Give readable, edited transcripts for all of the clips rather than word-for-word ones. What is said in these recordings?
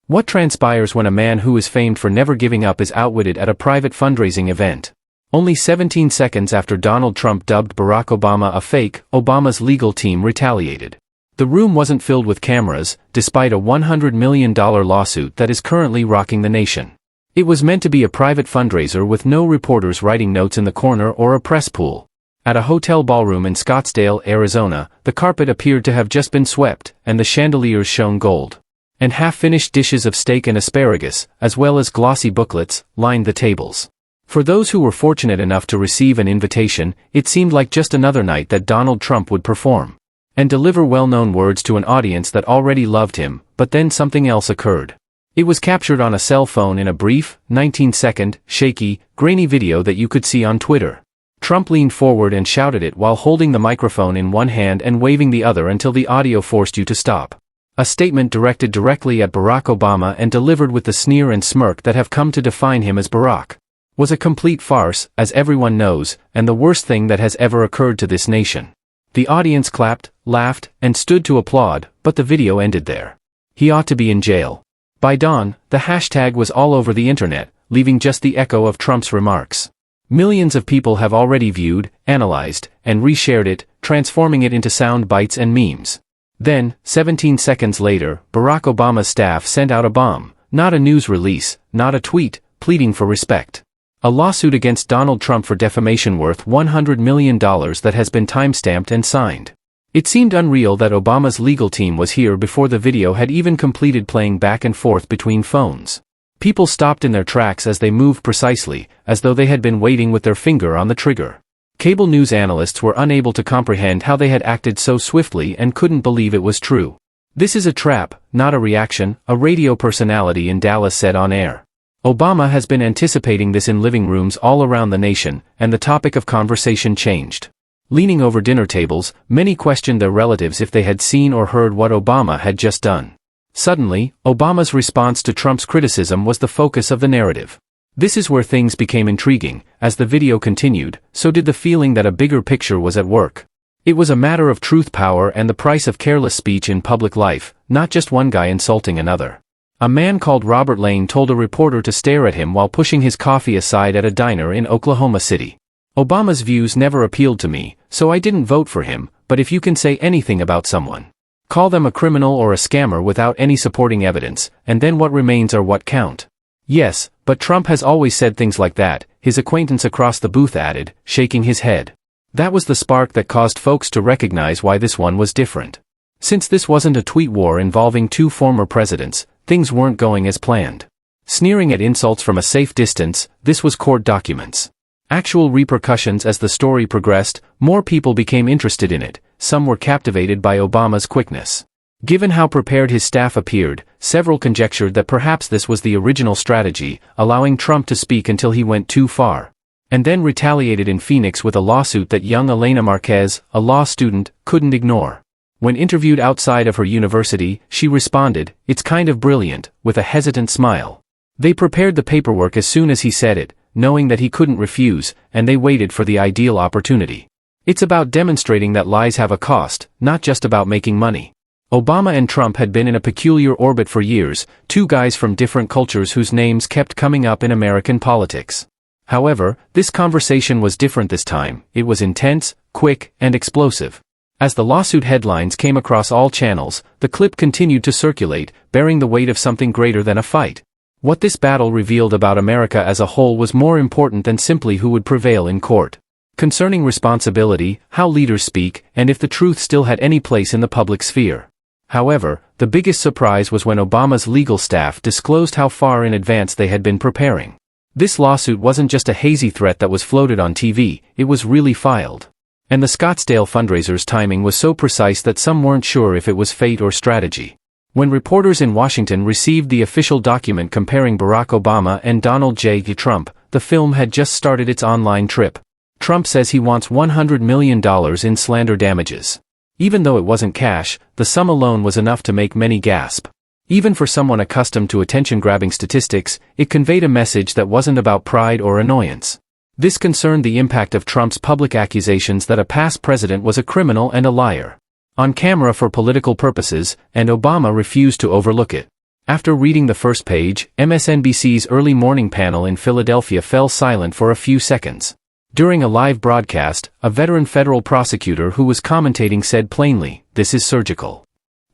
What transpires when a man who is famed for never giving up is outwitted at a private fundraising event? Only 17 seconds after Donald Trump dubbed Barack Obama a fake, Obama's legal team retaliated. The room wasn't filled with cameras, despite a $100 million lawsuit that is currently rocking the nation. It was meant to be a private fundraiser with no reporters writing notes in the corner or a press pool. At a hotel ballroom in Scottsdale, Arizona, the carpet appeared to have just been swept, and the chandeliers shone gold. And half-finished dishes of steak and asparagus, as well as glossy booklets, lined the tables. For those who were fortunate enough to receive an invitation, it seemed like just another night that Donald Trump would perform and deliver well-known words to an audience that already loved him, but then something else occurred. It was captured on a cell phone in a brief, 19-second, shaky, grainy video that you could see on Twitter. Trump leaned forward and shouted it while holding the microphone in one hand and waving the other until the audio forced you to stop. A statement directed directly at Barack Obama and delivered with the sneer and smirk that have come to define him as Barack. Was a complete farce, as everyone knows, and the worst thing that has ever occurred to this nation. The audience clapped, laughed, and stood to applaud, but the video ended there. He ought to be in jail. By dawn, the hashtag was all over the internet, leaving just the echo of Trump's remarks. Millions of people have already viewed, analyzed, and reshared it, transforming it into sound bites and memes. Then, 17 seconds later, Barack Obama's staff sent out a bomb, not a news release, not a tweet, pleading for respect. A lawsuit against Donald Trump for defamation worth $100 million that has been timestamped and signed. It seemed unreal that Obama's legal team was here before the video had even completed playing back and forth between phones. People stopped in their tracks as they moved precisely, as though they had been waiting with their finger on the trigger. Cable news analysts were unable to comprehend how they had acted so swiftly and couldn't believe it was true. "This is a trap, not a reaction," a radio personality in Dallas said on air. Obama has been anticipating this in living rooms all around the nation, and the topic of conversation changed. Leaning over dinner tables, many questioned their relatives if they had seen or heard what Obama had just done. Suddenly, Obama's response to Trump's criticism was the focus of the narrative. This is where things became intriguing. As the video continued, so did the feeling that a bigger picture was at work. It was a matter of truth power and the price of careless speech in public life, not just one guy insulting another. A man called Robert Lane told a reporter to stare at him while pushing his coffee aside at a diner in Oklahoma City. "Obama's views never appealed to me, so I didn't vote for him, but if you can say anything about someone, call them a criminal or a scammer without any supporting evidence, and then what remains are what count." "Yes, but Trump has always said things like that," his acquaintance across the booth added, shaking his head. That was the spark that caused folks to recognize why this one was different. Since this wasn't a tweet war involving two former presidents, things weren't going as planned. Sneering at insults from a safe distance, this was court documents. Actual repercussions. As the story progressed, more people became interested in it. Some were captivated by Obama's quickness. Given how prepared his staff appeared, several conjectured that perhaps this was the original strategy, allowing Trump to speak until he went too far. And then retaliated in Phoenix with a lawsuit that young Elena Marquez, a law student, couldn't ignore. When interviewed outside of her university, she responded, "It's kind of brilliant," with a hesitant smile. They prepared the paperwork as soon as he said it, knowing that he couldn't refuse, and they waited for the ideal opportunity. It's about demonstrating that lies have a cost, not just about making money. Obama and Trump had been in a peculiar orbit for years, two guys from different cultures whose names kept coming up in American politics. However, this conversation was different this time. It was intense, quick, and explosive. As the lawsuit headlines came across all channels, the clip continued to circulate, bearing the weight of something greater than a fight. What this battle revealed about America as a whole was more important than simply who would prevail in court. Concerning responsibility, how leaders speak, and if the truth still had any place in the public sphere. However, the biggest surprise was when Obama's legal staff disclosed how far in advance they had been preparing. This lawsuit wasn't just a hazy threat that was floated on TV, it was really filed. And the Scottsdale fundraiser's timing was so precise that some weren't sure if it was fate or strategy. When reporters in Washington received the official document comparing Barack Obama and Donald J. Trump, the film had just started its online trip. Trump says he wants $100 million in slander damages. Even though it wasn't cash, the sum alone was enough to make many gasp. Even for someone accustomed to attention-grabbing statistics, it conveyed a message that wasn't about pride or annoyance. This concerned the impact of Trump's public accusations that a past president was a criminal and a liar. On camera for political purposes, and Obama refused to overlook it. After reading the first page, MSNBC's early morning panel in Philadelphia fell silent for a few seconds. During a live broadcast, a veteran federal prosecutor who was commentating said plainly, "This is surgical."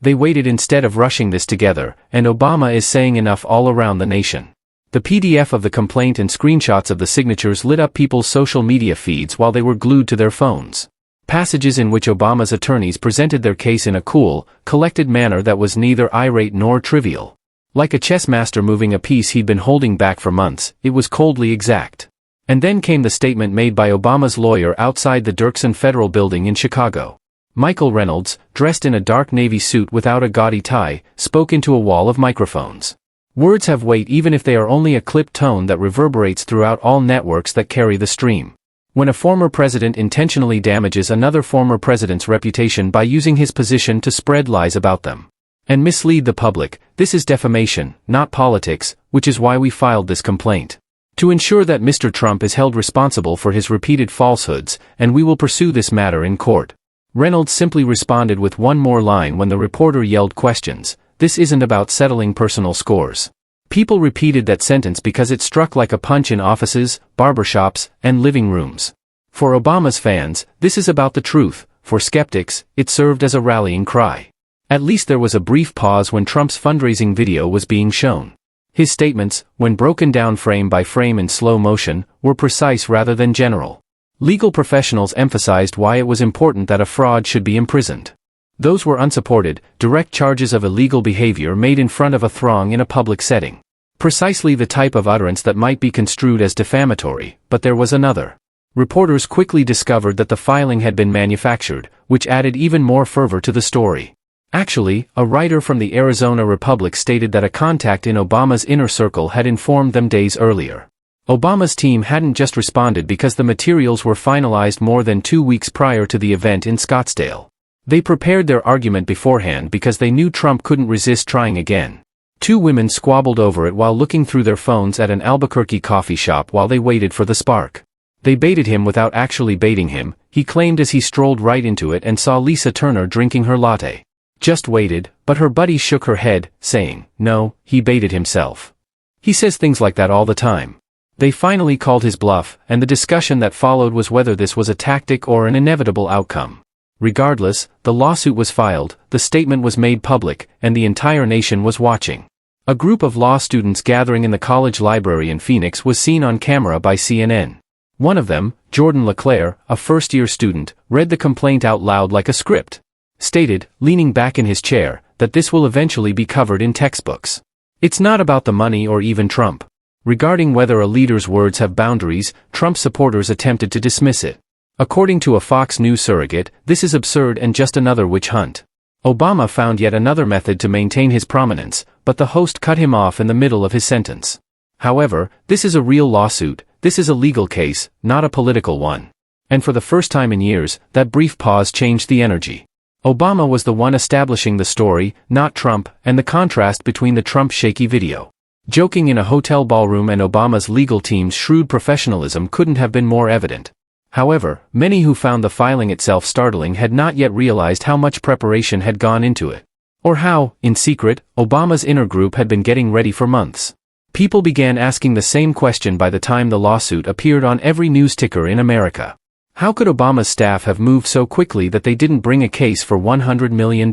They waited instead of rushing this together, and Obama is saying enough all around the nation. The PDF of the complaint and screenshots of the signatures lit up people's social media feeds while they were glued to their phones. Passages in which Obama's attorneys presented their case in a cool, collected manner that was neither irate nor trivial. Like a chess master moving a piece he'd been holding back for months, it was coldly exact. And then came the statement made by Obama's lawyer outside the Dirksen Federal Building in Chicago. Michael Reynolds, dressed in a dark navy suit without a gaudy tie, spoke into a wall of microphones. Words have weight even if they are only a clipped tone that reverberates throughout all networks that carry the stream. When a former president intentionally damages another former president's reputation by using his position to spread lies about them and mislead the public, this is defamation, not politics, which is why we filed this complaint. To ensure that Mr. Trump is held responsible for his repeated falsehoods, and we will pursue this matter in court. Reynolds simply responded with one more line when the reporter yelled questions. This isn't about settling personal scores. People repeated that sentence because it struck like a punch in offices, barbershops, and living rooms. For Obama's fans, this is about the truth. For skeptics, it served as a rallying cry. At least there was a brief pause when Trump's fundraising video was being shown. His statements, when broken down frame by frame in slow motion, were precise rather than general. Legal professionals emphasized why it was important that a fraud should be imprisoned. Those were unsupported, direct charges of illegal behavior made in front of a throng in a public setting. Precisely the type of utterance that might be construed as defamatory, but there was another. Reporters quickly discovered that the filing had been manufactured, which added even more fervor to the story. Actually, a writer from the Arizona Republic stated that a contact in Obama's inner circle had informed them days earlier. Obama's team hadn't just responded because the materials were finalized more than 2 weeks prior to the event in Scottsdale. They prepared their argument beforehand because they knew Trump couldn't resist trying again. 2 women squabbled over it while looking through their phones at an Albuquerque coffee shop while they waited for the spark. They baited him without actually baiting him, he claimed as he strolled right into it and saw Lisa Turner drinking her latte. Just waited, but her buddy shook her head, saying, "No, he baited himself. He says things like that all the time." They finally called his bluff, and the discussion that followed was whether this was a tactic or an inevitable outcome. Regardless, the lawsuit was filed, the statement was made public, and the entire nation was watching. A group of law students gathering in the college library in Phoenix was seen on camera by CNN. One of them, Jordan LeClaire, a first-year student, read the complaint out loud like a script. Stated, leaning back in his chair, that this will eventually be covered in textbooks. It's not about the money or even Trump. Regarding whether a leader's words have boundaries, Trump supporters attempted to dismiss it. According to a Fox News surrogate, this is absurd and just another witch hunt. Obama found yet another method to maintain his prominence, but the host cut him off in the middle of his sentence. However, this is a real lawsuit, this is a legal case, not a political one. And for the first time in years, that brief pause changed the energy. Obama was the one establishing the story, not Trump, and the contrast between the Trump shaky video. Joking in a hotel ballroom and Obama's legal team's shrewd professionalism couldn't have been more evident. However, many who found the filing itself startling had not yet realized how much preparation had gone into it. Or how, in secret, Obama's inner group had been getting ready for months. People began asking the same question by the time the lawsuit appeared on every news ticker in America. How could Obama's staff have moved so quickly that they didn't bring a case for $100 million?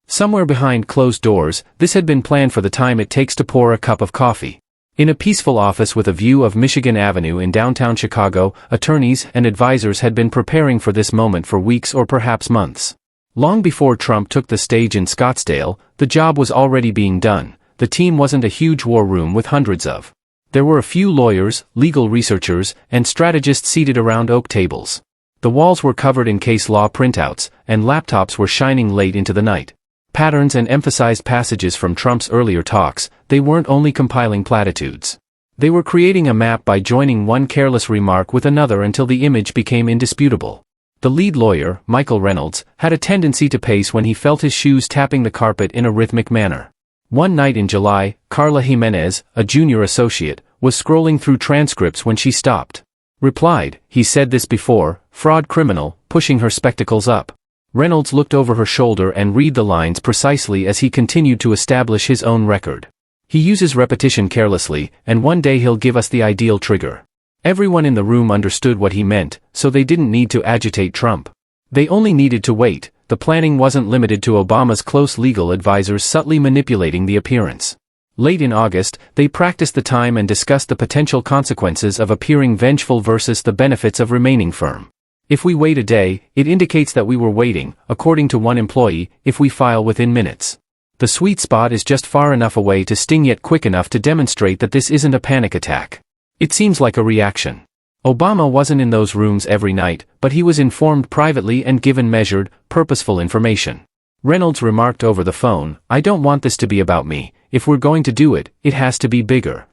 Somewhere behind closed doors, this had been planned for the time it takes to pour a cup of coffee. In a peaceful office with a view of Michigan Avenue in downtown Chicago, attorneys and advisors had been preparing for this moment for weeks or perhaps months. Long before Trump took the stage in Scottsdale, the job was already being done. The team wasn't a huge war room with hundreds of. There were a few lawyers, legal researchers, and strategists seated around oak tables. The walls were covered in case law printouts, and laptops were shining late into the night. Patterns and emphasized passages from Trump's earlier talks, they weren't only compiling platitudes. They were creating a map by joining one careless remark with another until the image became indisputable. The lead lawyer, Michael Reynolds, had a tendency to pace when he felt his shoes tapping the carpet in a rhythmic manner. One night in July, Carla Jimenez, a junior associate, was scrolling through transcripts when she stopped. Replied, "He said this before, fraud criminal," pushing her spectacles up. Reynolds looked over her shoulder and read the lines precisely as he continued to establish his own record. He uses repetition carelessly, and one day he'll give us the ideal trigger. Everyone in the room understood what he meant, so they didn't need to agitate Trump. They only needed to wait. The planning wasn't limited to Obama's close legal advisors subtly manipulating the appearance. Late in August, they practiced the time and discussed the potential consequences of appearing vengeful versus the benefits of remaining firm. If we wait a day, it indicates that we were waiting, according to one employee, if we file within minutes. The sweet spot is just far enough away to sting yet quick enough to demonstrate that this isn't a panic attack. It seems like a reaction. Obama wasn't in those rooms every night, but he was informed privately and given measured, purposeful information. Reynolds remarked over the phone, "I don't want this to be about me. If we're going to do it, it has to be bigger."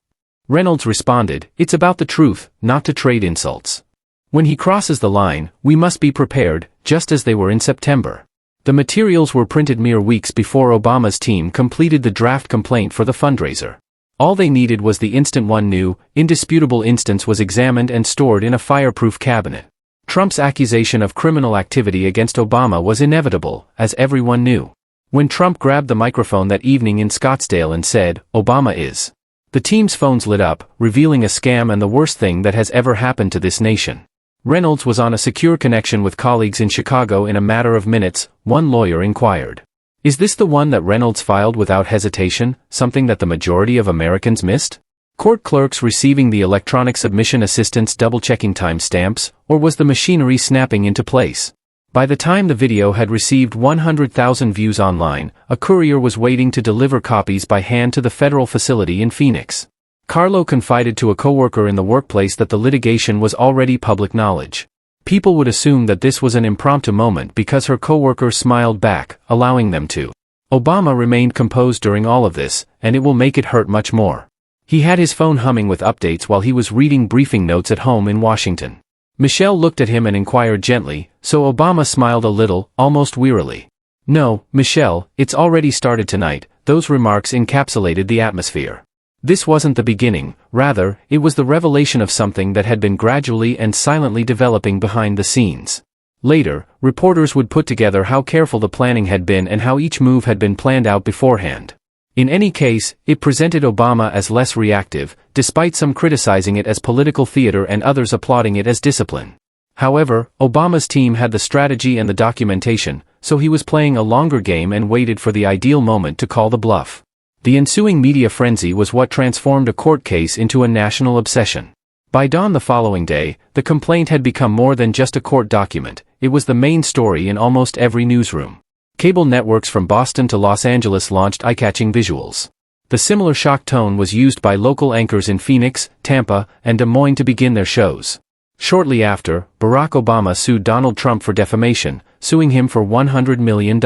Reynolds responded, "It's about the truth, not to trade insults. When he crosses the line, we must be prepared, just as they were in September." The materials were printed mere weeks before Obama's team completed the draft complaint for the fundraiser. All they needed was the instant one new, indisputable instance was examined and stored in a fireproof cabinet. Trump's accusation of criminal activity against Obama was inevitable, as everyone knew. When Trump grabbed the microphone that evening in Scottsdale and said, "Obama is," the team's phones lit up, revealing a scam and the worst thing that has ever happened to this nation. Reynolds was on a secure connection with colleagues in Chicago in a matter of minutes. One lawyer inquired, "Is this the one that Reynolds filed without hesitation, something that the majority of Americans missed? Court clerks receiving the electronic submission assistance double-checking timestamps, or was the machinery snapping into place?" By the time the video had received 100,000 views online, a courier was waiting to deliver copies by hand to the federal facility in Phoenix. Carlo confided to a coworker in the workplace that the litigation was already public knowledge. People would assume that this was an impromptu moment because her coworker smiled back, allowing them to. Obama remained composed during all of this, and it will make it hurt much more. He had his phone humming with updates while he was reading briefing notes at home in Washington. Michelle looked at him and inquired gently, so Obama smiled a little, almost wearily. "No, Michelle, it's already started tonight." Those remarks encapsulated the atmosphere. This wasn't the beginning, rather, it was the revelation of something that had been gradually and silently developing behind the scenes. Later, reporters would put together how careful the planning had been and how each move had been planned out beforehand. In any case, it presented Obama as less reactive, despite some criticizing it as political theater and others applauding it as discipline. However, Obama's team had the strategy and the documentation, so he was playing a longer game and waited for the ideal moment to call the bluff. The ensuing media frenzy was what transformed a court case into a national obsession. By dawn the following day, the complaint had become more than just a court document, it was the main story in almost every newsroom. Cable networks from Boston to Los Angeles launched eye-catching visuals. The similar shock tone was used by local anchors in Phoenix, Tampa, and Des Moines to begin their shows. Shortly after, Barack Obama sued Donald Trump for defamation, suing him for $100 million.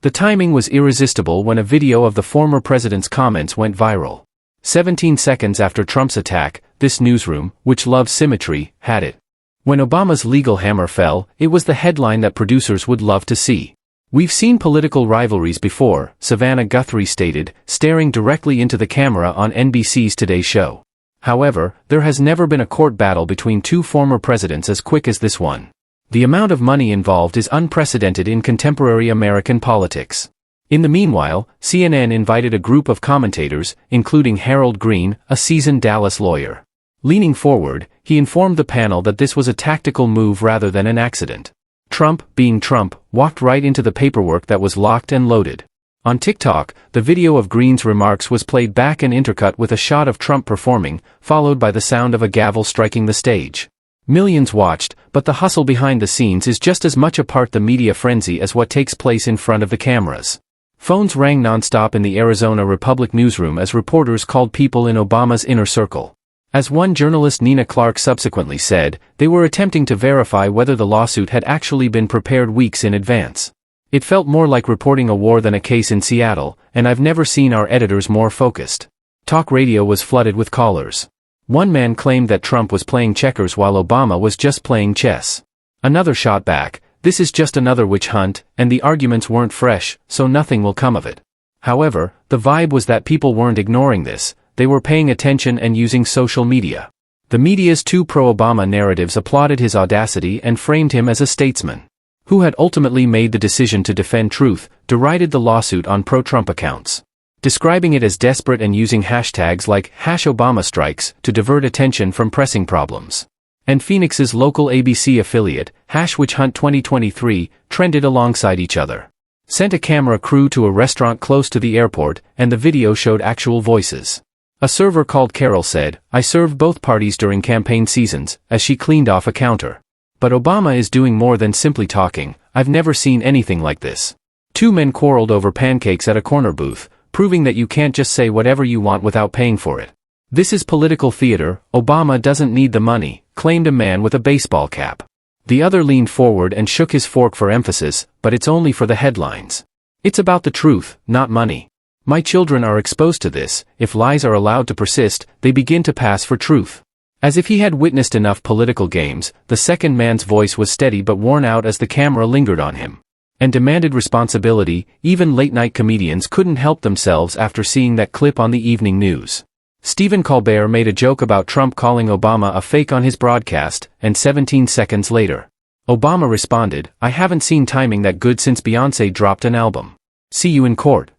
The timing was irresistible when a video of the former president's comments went viral. 17 seconds after Trump's attack, this newsroom, which loves symmetry, had it. When Obama's legal hammer fell, it was the headline that producers would love to see. "We've seen political rivalries before," Savannah Guthrie stated, staring directly into the camera on NBC's Today Show. However, there has never been a court battle between two former presidents as quick as this one. The amount of money involved is unprecedented in contemporary American politics. In the meanwhile, CNN invited a group of commentators, including Harold Green, a seasoned Dallas lawyer. Leaning forward, he informed the panel that this was a tactical move rather than an accident. Trump, being Trump, walked right into the paperwork that was locked and loaded. On TikTok, the video of Green's remarks was played back and intercut with a shot of Trump performing, followed by the sound of a gavel striking the stage. Millions watched, but the hustle behind the scenes is just as much a part of the media frenzy as what takes place in front of the cameras. Phones rang nonstop in the Arizona Republic newsroom as reporters called people in Obama's inner circle. As one journalist, Nina Clark, subsequently said, they were attempting to verify whether the lawsuit had actually been prepared weeks in advance. "It felt more like reporting a war than a case in Seattle, and I've never seen our editors more focused." Talk radio was flooded with callers. One man claimed that Trump was playing checkers while Obama was just playing chess. Another shot back, "This is just another witch hunt, and the arguments weren't fresh, so nothing will come of it." However, the vibe was that people weren't ignoring this, they were paying attention and using social media. The media's two pro-Obama narratives applauded his audacity and framed him as a statesman. who had ultimately made the decision to defend truth, derided the lawsuit on pro-Trump accounts, describing it as desperate and using hashtags like #ObamaStrikes to divert attention from pressing problems. And Phoenix's local ABC affiliate, #WitchHunt 2023, trended alongside each other. Sent a camera crew to a restaurant close to the airport, and the video showed actual voices. A server called Carol said, "I served both parties during campaign seasons," as she cleaned off a counter. But Obama is doing more than simply talking. "I've never seen anything like this." Two men quarreled over pancakes at a corner booth, proving that you can't just say whatever you want without paying for it. "This is political theater. Obama doesn't need the money," claimed a man with a baseball cap. The other leaned forward and shook his fork for emphasis, "But it's only for the headlines. It's about the truth, not money. My children are exposed to this. If lies are allowed to persist, they begin to pass for truth." As if he had witnessed enough political games, the second man's voice was steady but worn out as the camera lingered on him, and demanded responsibility. Even late-night comedians couldn't help themselves after seeing that clip on the evening news. Stephen Colbert made a joke about Trump calling Obama a fake on his broadcast, and 17 seconds later, Obama responded, "I haven't seen timing that good since Beyoncé dropped an album. See you in court."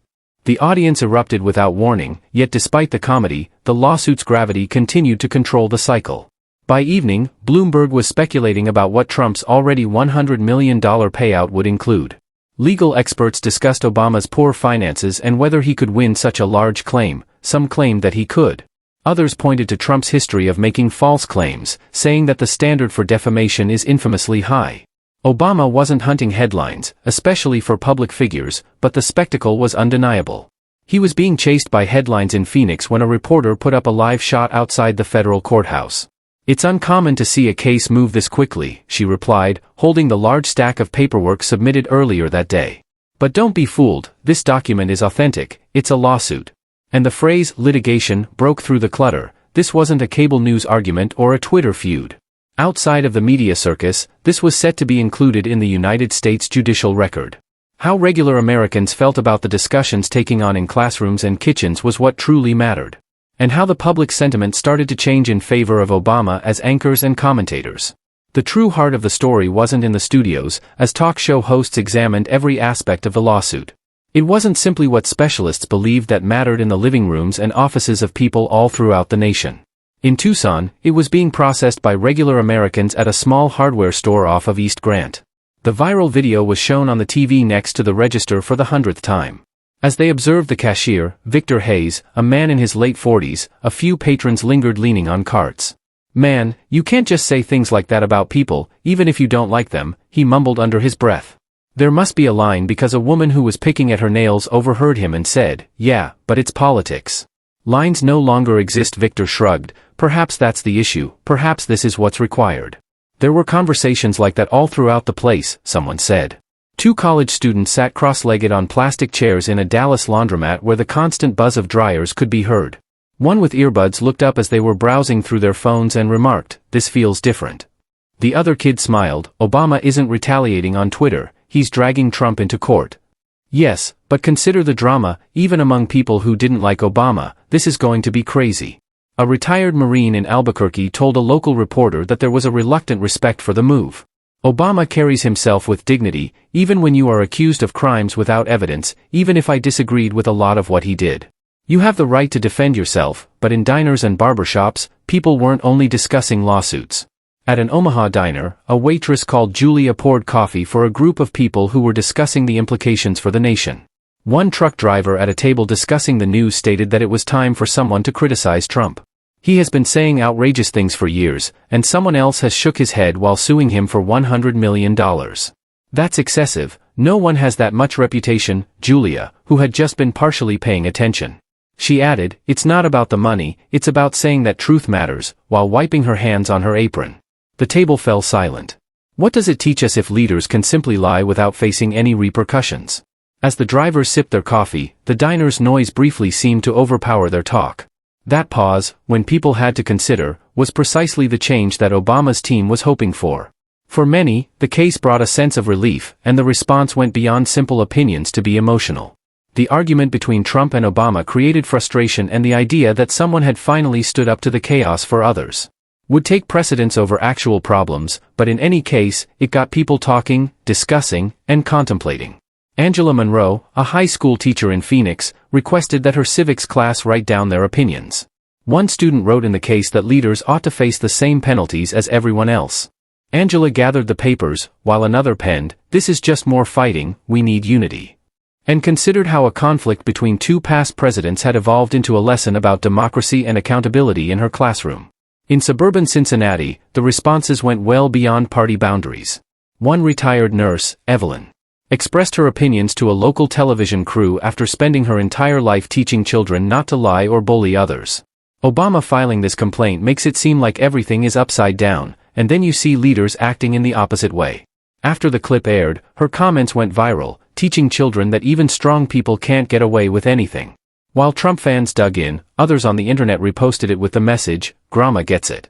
The audience erupted without warning, yet despite the comedy, the lawsuit's gravity continued to control the cycle. By evening, Bloomberg was speculating about what Trump's already $100 million payout would include. Legal experts discussed Obama's poor finances and whether he could win such a large claim. Some claimed that he could. Others pointed to Trump's history of making false claims, saying that the standard for defamation is infamously high. Obama wasn't hunting headlines, especially for public figures, but the spectacle was undeniable. He was being chased by headlines in Phoenix when a reporter put up a live shot outside the federal courthouse. "It's uncommon to see a case move this quickly," she replied, holding the large stack of paperwork submitted earlier that day. "But don't be fooled, this document is authentic, it's a lawsuit." And the phrase litigation broke through the clutter. This wasn't a cable news argument or a Twitter feud. Outside of the media circus, this was set to be included in the United States judicial record. How regular Americans felt about the discussions taking on in classrooms and kitchens was what truly mattered. And how the public sentiment started to change in favor of Obama as anchors and commentators. The true heart of the story wasn't in the studios, as talk show hosts examined every aspect of the lawsuit. It wasn't simply what specialists believed that mattered in the living rooms and offices of people all throughout the nation. In Tucson, it was being processed by regular Americans at a small hardware store off of East Grant. The viral video was shown on the TV next to the register for the 100th time. As they observed the cashier, Victor Hayes, a man in his late 40s, a few patrons lingered leaning on carts. "Man, you can't just say things like that about people, even if you don't like them," he mumbled under his breath. There must be a line because a woman who was picking at her nails overheard him and said, "Yeah, but it's politics." Lines no longer exist, Victor shrugged. Perhaps that's the issue, perhaps this is what's required. There were conversations like that all throughout the place, someone said. Two college students sat cross-legged on plastic chairs in a Dallas laundromat where the constant buzz of dryers could be heard. One with earbuds looked up as they were browsing through their phones and remarked, "This feels different." The other kid smiled. "Obama isn't retaliating on Twitter. He's dragging Trump into court." "Yes, but consider the drama, even among people who didn't like Obama, this is going to be crazy." A retired Marine in Albuquerque told a local reporter that there was a reluctant respect for the move. "Obama carries himself with dignity, even when you are accused of crimes without evidence, even if I disagreed with a lot of what he did. You have the right to defend yourself," but in diners and barbershops, people weren't only discussing lawsuits. At an Omaha diner, a waitress called Julia poured coffee for a group of people who were discussing the implications for the nation. One truck driver at a table discussing the news stated that it was time for someone to criticize Trump. "He has been saying outrageous things for years, and someone else has shook his head while suing him for $100 million. That's excessive. No one has that much reputation," Julia, who had just been partially paying attention. She added, "It's not about the money, it's about saying that truth matters," while wiping her hands on her apron. The table fell silent. What does it teach us if leaders can simply lie without facing any repercussions? As the drivers sipped their coffee, the diner's noise briefly seemed to overpower their talk. That pause, when people had to consider, was precisely the change that Obama's team was hoping for. For many, the case brought a sense of relief, and the response went beyond simple opinions to be emotional. The argument between Trump and Obama created frustration and the idea that someone had finally stood up to the chaos for others. would take precedence over actual problems, but in any case, it got people talking, discussing, and contemplating. Angela Monroe, a high school teacher in Phoenix, requested that her civics class write down their opinions. One student wrote in the case that leaders ought to face the same penalties as everyone else. Angela gathered the papers, while another penned, "This is just more fighting, we need unity," and considered how a conflict between two past presidents had evolved into a lesson about democracy and accountability in her classroom. In suburban Cincinnati, the responses went well beyond party boundaries. One retired nurse, Evelyn, expressed her opinions to a local television crew after spending her entire life teaching children not to lie or bully others. Obama filing this complaint makes it seem like everything is upside down, and then you see leaders acting in the opposite way. After the clip aired, her comments went viral, teaching children that even strong people can't get away with anything. While Trump fans dug in, others on the internet reposted it with the message, "Grandma gets it."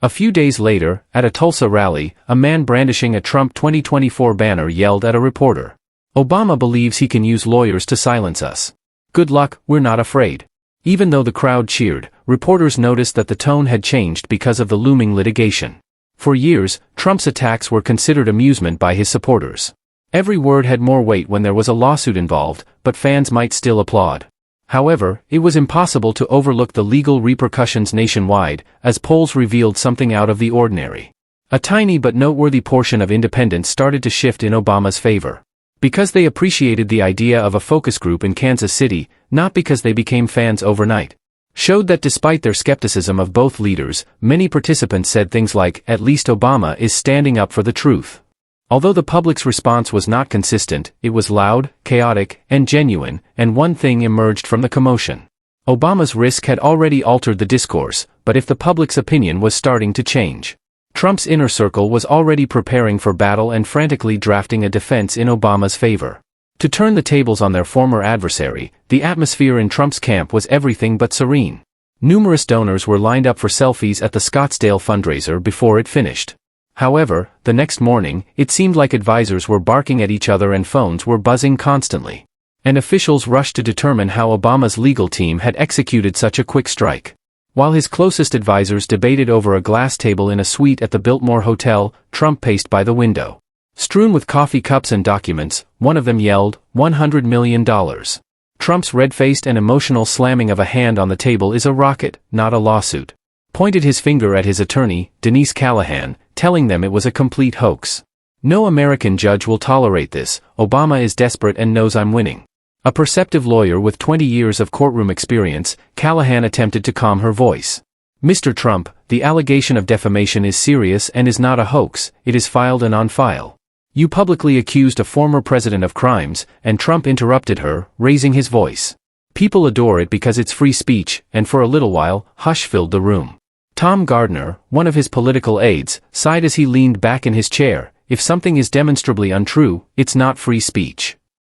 A few days later, at a Tulsa rally, a man brandishing a Trump 2024 banner yelled at a reporter, "Obama believes he can use lawyers to silence us. Good luck, we're not afraid." Even though the crowd cheered, reporters noticed that the tone had changed because of the looming litigation. For years, Trump's attacks were considered amusement by his supporters. Every word had more weight when there was a lawsuit involved, but fans might still applaud. However, it was impossible to overlook the legal repercussions nationwide, as polls revealed something out of the ordinary. A tiny but noteworthy portion of independents started to shift in Obama's favor. Because they appreciated the idea of a focus group in Kansas City, not because they became fans overnight. Showed that despite their skepticism of both leaders, many participants said things like, "At least Obama is standing up for the truth." Although the public's response was not consistent, it was loud, chaotic, and genuine, and one thing emerged from the commotion. Obama's risk had already altered the discourse, but if the public's opinion was starting to change. Trump's inner circle was already preparing for battle and frantically drafting a defense in Obama's favor. To turn the tables on their former adversary, the atmosphere in Trump's camp was everything but serene. Numerous donors were lined up for selfies at the Scottsdale fundraiser before it finished. However, the next morning, it seemed like advisors were barking at each other and phones were buzzing constantly. And officials rushed to determine how Obama's legal team had executed such a quick strike. While his closest advisors debated over a glass table in a suite at the Biltmore Hotel, Trump paced by the window. Strewn with coffee cups and documents, one of them yelled, $100 million. Trump's red-faced and emotional slamming of a hand on the table is a rocket, not a lawsuit. Pointed his finger at his attorney, Denise Callahan, telling them it was a complete hoax. "No American judge will tolerate this. Obama is desperate and knows I'm winning." A perceptive lawyer with 20 years of courtroom experience, Callahan attempted to calm her voice. "Mr. Trump, the allegation of defamation is serious and is not a hoax, it is filed and on file. You publicly accused a former president of crimes," and Trump interrupted her, raising his voice. "People adore it because it's free speech," and for a little while, hush filled the room. Tom Gardner, one of his political aides, sighed as he leaned back in his chair, "If something is demonstrably untrue, it's not free speech.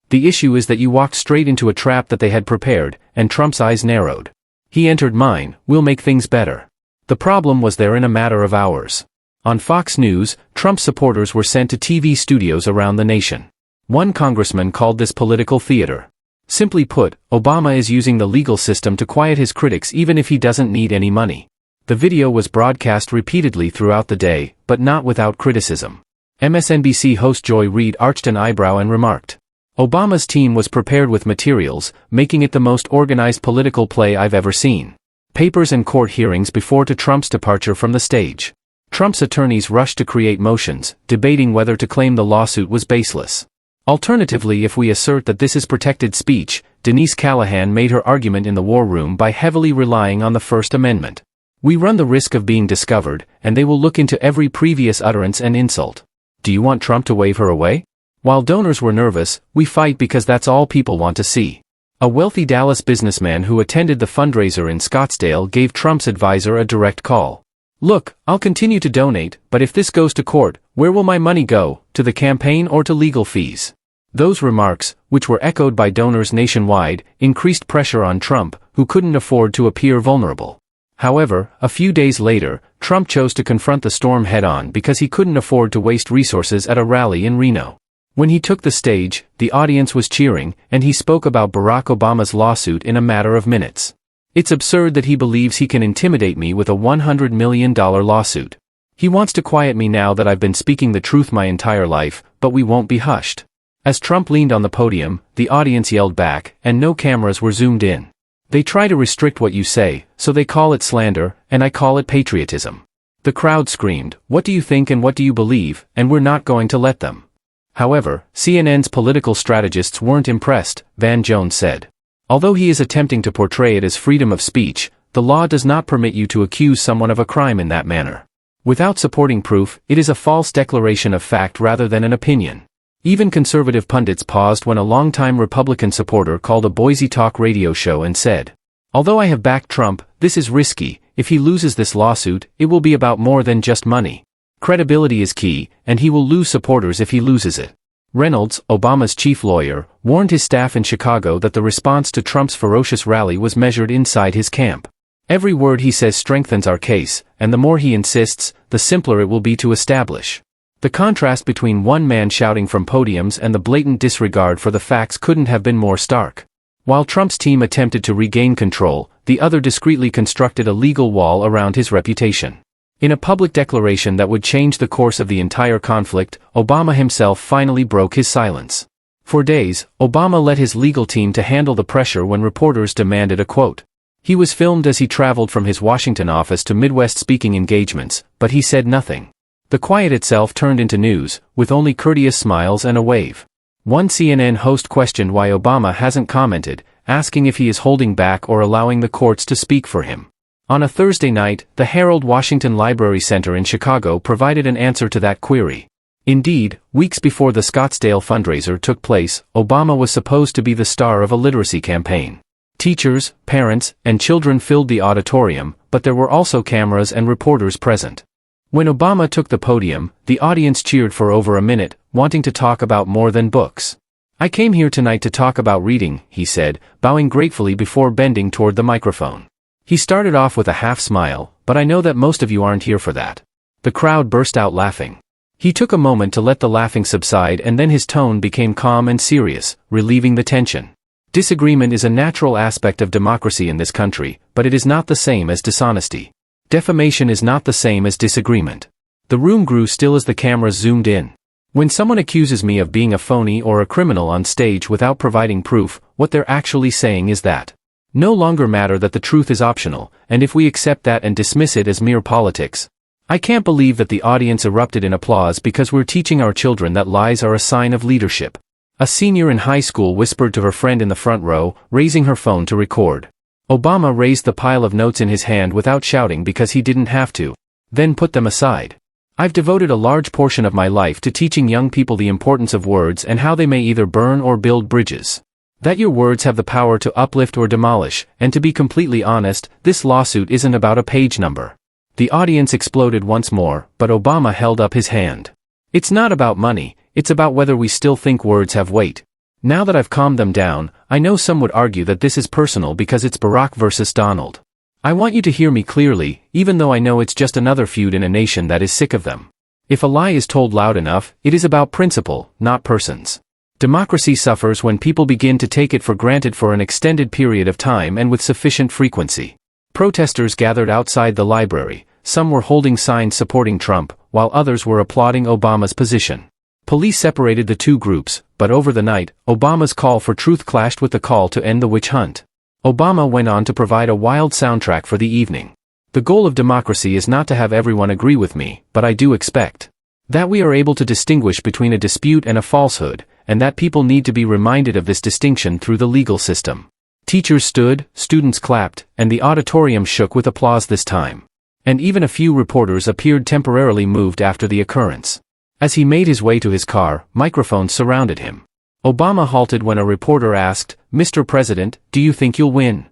The issue is that you walked straight into a trap that they had prepared," and Trump's eyes narrowed. "He entered mine, we'll make things better." The problem was there in a matter of hours. On Fox News, Trump supporters were sent to TV studios around the nation. One congressman called this political theater. Simply put, Obama is using the legal system to quiet his critics even if he doesn't need any money. The video was broadcast repeatedly throughout the day, but not without criticism. MSNBC host Joy Reid arched an eyebrow and remarked, "Obama's team was prepared with materials, making it the most organized political play I've ever seen. Papers and court hearings before to Trump's departure from the stage. Trump's attorneys rushed to create motions, debating whether to claim the lawsuit was baseless. Alternatively, if we assert that this is protected speech," Denise Callahan made her argument in the war room by heavily relying on the First Amendment. "We run the risk of being discovered, and they will look into every previous utterance and insult. Do you want Trump to wave her away? While donors were nervous, we fight because that's all people want to see." A wealthy Dallas businessman who attended the fundraiser in Scottsdale gave Trump's advisor a direct call. "Look, I'll continue to donate, but if this goes to court, where will my money go, to the campaign or to legal fees?" Those remarks, which were echoed by donors nationwide, increased pressure on Trump, who couldn't afford to appear vulnerable. However, a few days later, Trump chose to confront the storm head-on because he couldn't afford to waste resources at a rally in Reno. When he took the stage, the audience was cheering, and he spoke about Barack Obama's lawsuit in a matter of minutes. It's absurd that he believes he can intimidate me with a $100 million lawsuit. He wants to quiet me now that I've been speaking the truth my entire life, but we won't be hushed." As Trump leaned on the podium, the audience yelled back, and no cameras were zoomed in. "They try to restrict what you say, so they call it slander, and I call it patriotism." The crowd screamed, "What do you think and what do you believe, and we're not going to let them." However, CNN's political strategists weren't impressed, Van Jones said. Although he is attempting to portray it as freedom of speech, the law does not permit you to accuse someone of a crime in that manner. Without supporting proof, it is a false declaration of fact rather than an opinion. Even conservative pundits paused when a longtime Republican supporter called a Boise talk radio show and said, "Although I have backed Trump, this is risky. If he loses this lawsuit, it will be about more than just money. Credibility is key, and he will lose supporters if he loses it." Reynolds, Obama's chief lawyer, warned his staff in Chicago that the response to Trump's ferocious rally was measured inside his camp. "Every word he says strengthens our case, and the more he insists, the simpler it will be to establish." The contrast between one man shouting from podiums and the blatant disregard for the facts couldn't have been more stark. While Trump's team attempted to regain control, the other discreetly constructed a legal wall around his reputation. In a public declaration that would change the course of the entire conflict, Obama himself finally broke his silence. For days, Obama led his legal team to handle the pressure when reporters demanded a quote. He was filmed as he traveled from his Washington office to Midwest speaking engagements, but he said nothing. The quiet itself turned into news, with only courteous smiles and a wave. One CNN host questioned why Obama hasn't commented, asking if he is holding back or allowing the courts to speak for him. On a Thursday night, the Harold Washington Library Center in Chicago provided an answer to that query. Indeed, weeks before the Scottsdale fundraiser took place, Obama was supposed to be the star of a literacy campaign. Teachers, parents, and children filled the auditorium, but there were also cameras and reporters present. When Obama took the podium, the audience cheered for over a minute, wanting to talk about more than books. "I came here tonight to talk about reading," he said, bowing gratefully before bending toward the microphone. He started off with a half smile, "But I know that most of you aren't here for that." The crowd burst out laughing. He took a moment to let the laughing subside, and then his tone became calm and serious, relieving the tension. "Disagreement is a natural aspect of democracy in this country, but it is not the same as dishonesty. Defamation is not the same as disagreement." The room grew still as the cameras zoomed in. "When someone accuses me of being a phony or a criminal on stage without providing proof, what they're actually saying is that no longer matter that the truth is optional, and if we accept that and dismiss it as mere politics." I can't believe that the audience erupted in applause because we're teaching our children that lies are a sign of leadership. A senior in high school whispered to her friend in the front row, raising her phone to record. Obama raised the pile of notes in his hand without shouting because he didn't have to, then put them aside. "I've devoted a large portion of my life to teaching young people the importance of words and how they may either burn or build bridges. That your words have the power to uplift or demolish, and to be completely honest, this lawsuit isn't about a page number." The audience exploded once more, but Obama held up his hand. "It's not about money, it's about whether we still think words have weight. Now that I've calmed them down, I know some would argue that this is personal because it's Barack versus Donald. I want you to hear me clearly, even though I know it's just another feud in a nation that is sick of them. If a lie is told loud enough, it is about principle, not persons. Democracy suffers when people begin to take it for granted for an extended period of time and with sufficient frequency." Protesters gathered outside the library. Some were holding signs supporting Trump, while others were applauding Obama's position. Police separated the two groups, but over the night, Obama's call for truth clashed with the call to end the witch hunt. Obama went on to provide a wild soundtrack for the evening. "The goal of democracy is not to have everyone agree with me, but I do expect that we are able to distinguish between a dispute and a falsehood, and that people need to be reminded of this distinction through the legal system." Teachers stood, students clapped, and the auditorium shook with applause this time. And even a few reporters appeared temporarily moved after the occurrence. As he made his way to his car, microphones surrounded him. Obama halted when a reporter asked, "Mr. President, do you think you'll win?"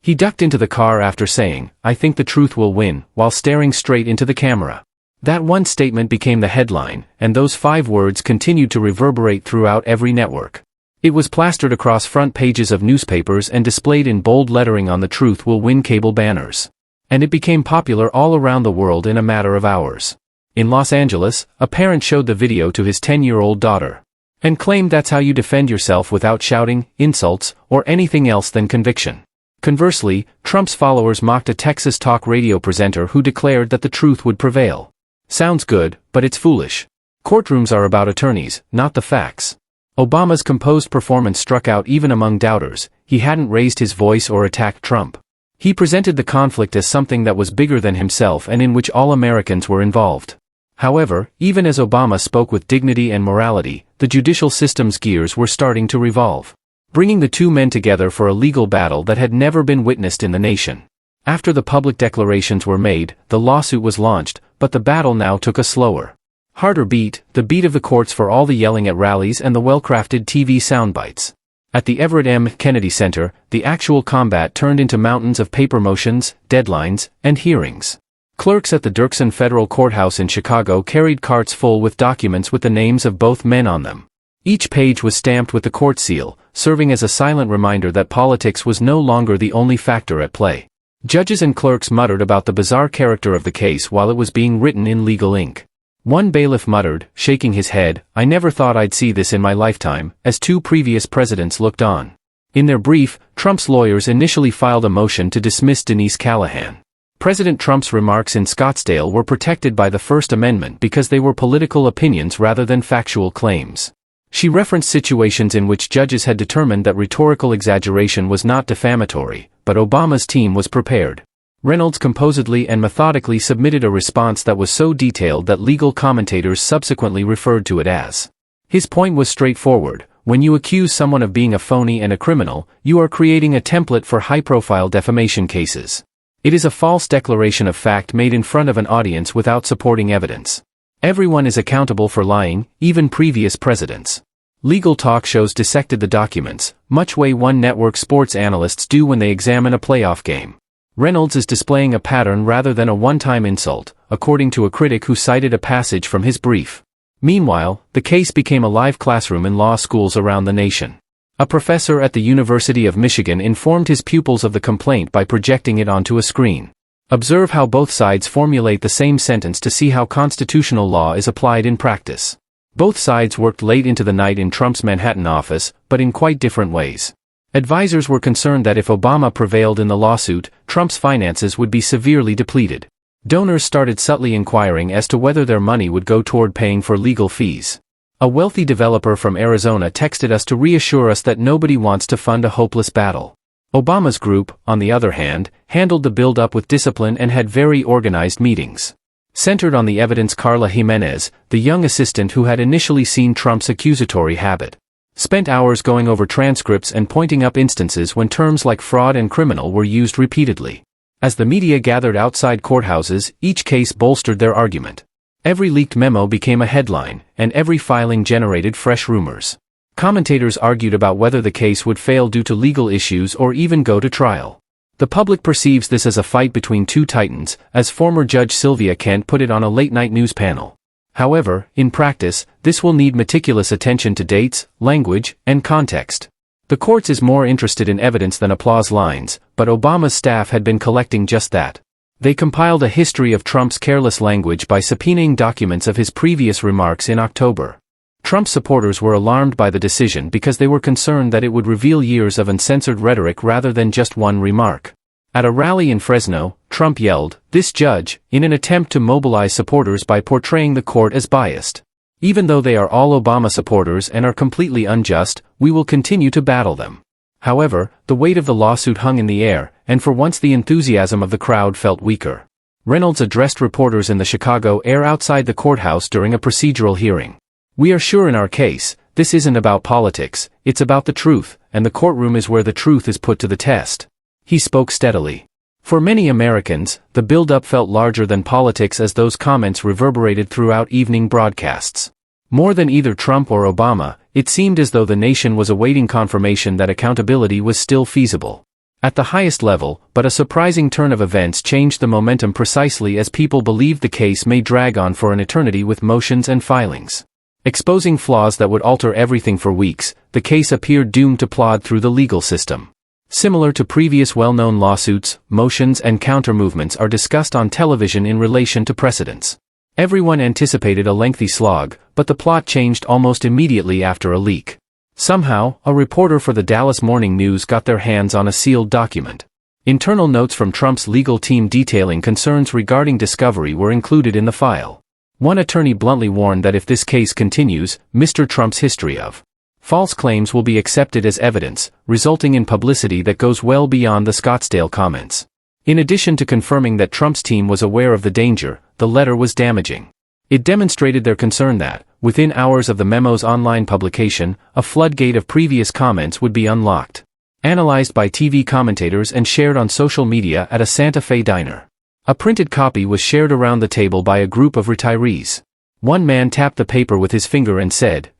He ducked into the car after saying, "I think the truth will win," while staring straight into the camera. That one statement became the headline, and those 5 words continued to reverberate throughout every network. It was plastered across front pages of newspapers and displayed in bold lettering on the Truth Will Win cable banners. And it became popular all around the world in a matter of hours. In Los Angeles, a parent showed the video to his 10-year-old daughter and claimed that's how you defend yourself without shouting, insults, or anything else than conviction. Conversely, Trump's followers mocked a Texas talk radio presenter who declared that the truth would prevail. Sounds good, but it's foolish. Courtrooms are about attorneys, not the facts. Obama's composed performance struck out even among doubters. He hadn't raised his voice or attacked Trump. He presented the conflict as something that was bigger than himself and in which all Americans were involved. However, even as Obama spoke with dignity and morality, the judicial system's gears were starting to revolve, bringing the two men together for a legal battle that had never been witnessed in the nation. After the public declarations were made, the lawsuit was launched, but the battle now took a slower, harder beat, the beat of the courts for all the yelling at rallies and the well-crafted TV soundbites. At the Everett M. Kennedy Center, the actual combat turned into mountains of paper motions, deadlines, and hearings. Clerks at the Dirksen Federal Courthouse in Chicago carried carts full with documents with the names of both men on them. Each page was stamped with the court seal, serving as a silent reminder that politics was no longer the only factor at play. Judges and clerks muttered about the bizarre character of the case while it was being written in legal ink. One bailiff muttered, shaking his head, "I never thought I'd see this in my lifetime," as two previous presidents looked on. In their brief, Trump's lawyers initially filed a motion to dismiss Denise Callahan. President Trump's remarks in Scottsdale were protected by the First Amendment because they were political opinions rather than factual claims. She referenced situations in which judges had determined that rhetorical exaggeration was not defamatory, but Obama's team was prepared. Reynolds composedly and methodically submitted a response that was so detailed that legal commentators subsequently referred to it as. His point was straightforward: when you accuse someone of being a phony and a criminal, you are creating a template for high-profile defamation cases. It is a false declaration of fact made in front of an audience without supporting evidence. Everyone is accountable for lying, even previous presidents. Legal talk shows dissected the documents, much way one network sports analysts do when they examine a playoff game. Reynolds is displaying a pattern rather than a one-time insult, according to a critic who cited a passage from his brief. Meanwhile, the case became a live classroom in law schools around the nation. A professor at the University of Michigan informed his pupils of the complaint by projecting it onto a screen. Observe how both sides formulate the same sentence to see how constitutional law is applied in practice. Both sides worked late into the night in Trump's Manhattan office, but in quite different ways. Advisors were concerned that if Obama prevailed in the lawsuit, Trump's finances would be severely depleted. Donors started subtly inquiring as to whether their money would go toward paying for legal fees. A wealthy developer from Arizona texted us to reassure us that nobody wants to fund a hopeless battle. Obama's group, on the other hand, handled the build-up with discipline and had very organized meetings. Centered on the evidence, Carla Jimenez, the young assistant who had initially seen Trump's accusatory habit, spent hours going over transcripts and pointing up instances when terms like fraud and criminal were used repeatedly. As the media gathered outside courthouses, each case bolstered their argument. Every leaked memo became a headline, and every filing generated fresh rumors. Commentators argued about whether the case would fail due to legal issues or even go to trial. The public perceives this as a fight between two titans, as former Judge Sylvia Kent put it on a late-night news panel. However, in practice, this will need meticulous attention to dates, language, and context. The courts is more interested in evidence than applause lines, but Obama's staff had been collecting just that. They compiled a history of Trump's careless language by subpoenaing documents of his previous remarks in October. Trump supporters were alarmed by the decision because they were concerned that it would reveal years of uncensored rhetoric rather than just one remark. At a rally in Fresno, Trump yelled, "This judge," in an attempt to mobilize supporters by portraying the court as biased. Even though they are all Obama supporters and are completely unjust, we will continue to battle them. However, the weight of the lawsuit hung in the air, and for once the enthusiasm of the crowd felt weaker. Reynolds addressed reporters in the Chicago air outside the courthouse during a procedural hearing. "We are sure in our case, this isn't about politics, it's about the truth, and the courtroom is where the truth is put to the test." He spoke steadily. For many Americans, the build-up felt larger than politics as those comments reverberated throughout evening broadcasts. More than either Trump or Obama, it seemed as though the nation was awaiting confirmation that accountability was still feasible. At the highest level, but a surprising turn of events changed the momentum precisely as people believed the case may drag on for an eternity with motions and filings. Exposing flaws that would alter everything for weeks, the case appeared doomed to plod through the legal system. Similar to previous well-known lawsuits, motions and counter-movements are discussed on television in relation to precedents. Everyone anticipated a lengthy slog, but the plot changed almost immediately after a leak. Somehow, a reporter for the Dallas Morning News got their hands on a sealed document. Internal notes from Trump's legal team detailing concerns regarding discovery were included in the file. One attorney bluntly warned that if this case continues, Mr. Trump's history of false claims will be accepted as evidence, resulting in publicity that goes well beyond the Scottsdale comments. In addition to confirming that Trump's team was aware of the danger, the letter was damaging. It demonstrated their concern that, within hours of the memo's online publication, a floodgate of previous comments would be unlocked. Analyzed by TV commentators and shared on social media at a Santa Fe diner. A printed copy was shared around the table by a group of retirees. One man tapped the paper with his finger and said,